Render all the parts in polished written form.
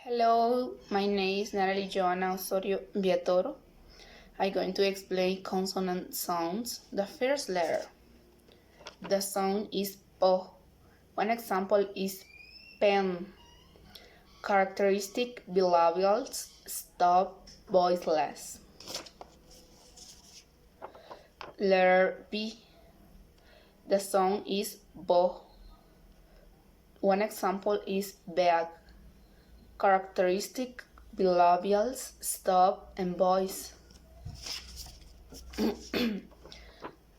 Hello, my name is Natalie Joana Osorio Viatoro. I'm going to explain consonant sounds. The first letter. The sound is po. One example is pen. Characteristic bilabials stop voiceless. Letter B. The sound is bo. One example is bag. Characteristic bilabials stop and voice.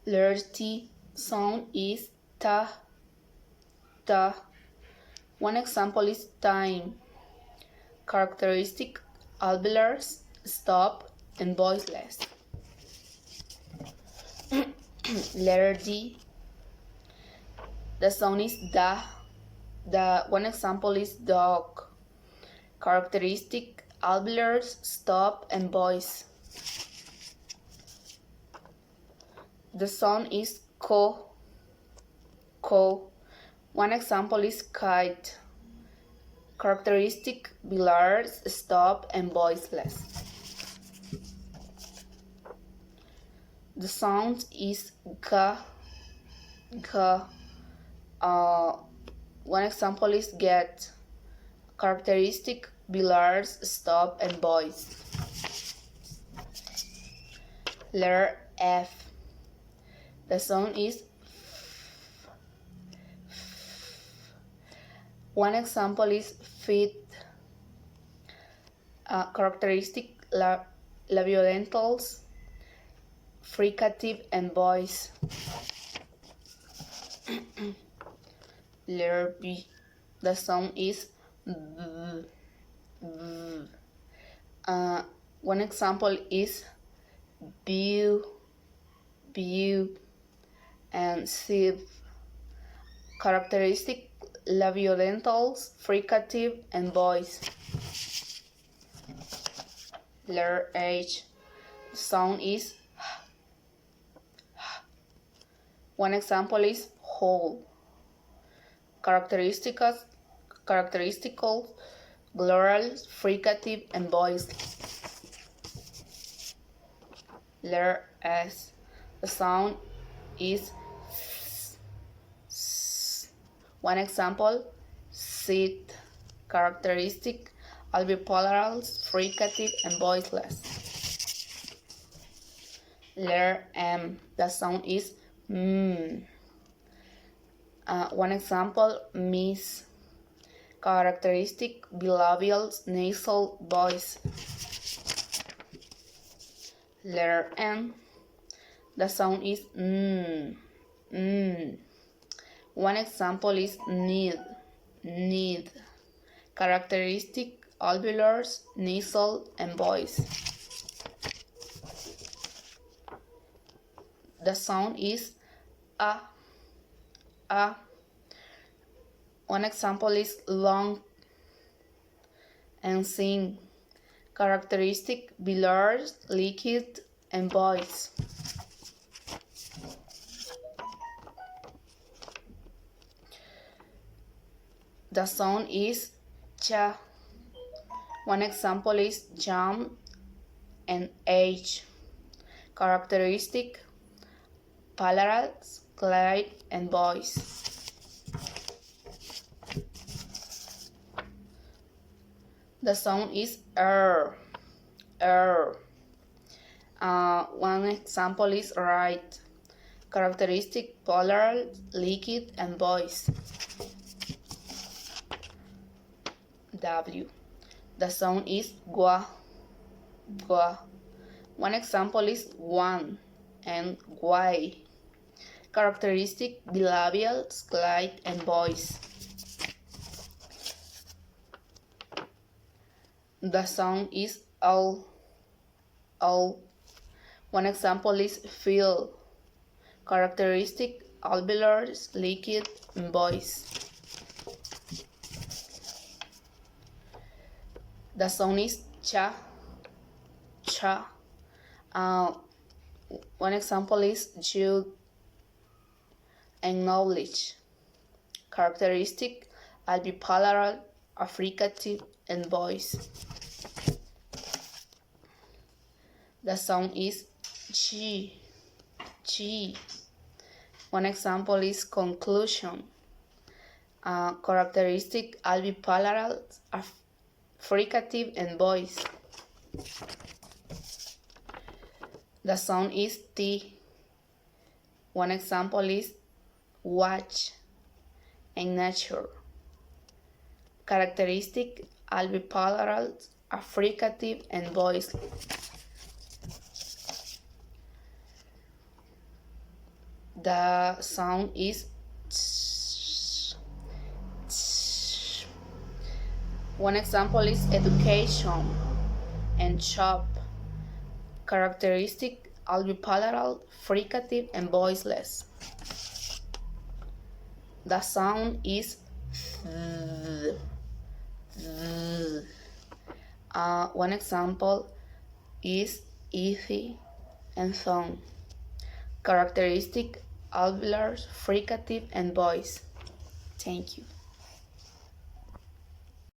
Letter T sound is ta, ta. One example is time. Characteristic alveolars stop and voiceless. Letter D. The sound is da. The one example is dog. Characteristic alveolars stop and voice. The sound is ko, ko. One example is kite. Characteristic velars stop and voiceless. The sound is ga, ga. One example is get. Characteristic velars stop and voice. Letter F. The sound is one example is feet. Characteristic labiodentals, fricative and voice. Letter B. The sound is v, v. One example is view, view, and sieve. Characteristic labiodentals, fricative, and voice. Letter H. The sound is one example is whole. Characteristical, glural, fricative, and voice. Letter S. The sound is one example, sit. Characteristic alveolars, fricative, and voiceless. Letter M. The sound is mm. One example, miss. Characteristic bilabial nasal voice. Letter N. The sound is One example is need, need. Characteristic alveolars, nasal, and voice. The sound is a, a. One example is long and sing. Characteristic velars, liquid, and voice. The sound is cha. One example is jump and age. Characteristic palarals, glide, and voice. The sound is One example is right. Characteristic polar, liquid, and voice. W. The sound is gua, gua. One example is one and guay. Characteristic bilabial, glide, and voice. The sound is all. One example is feel. Characteristic alveolars, liquid, and voice. The sound is cha, cha. One example is you acknowledge. Characteristic alveolar, affricative, and voice. The sound is G. G. One example is conclusion. Characteristic alveolar, fricative, and voice. The sound is T. One example is watch and nature. Characteristic alveolar, fricative, and voice. The sound is tsh, tsh. One example is education and shop. Characteristic alveolar, fricative, and voiceless. The sound is th, th. One example is easy and sound. Characteristic alveolar, fricative, and voice. Thank you.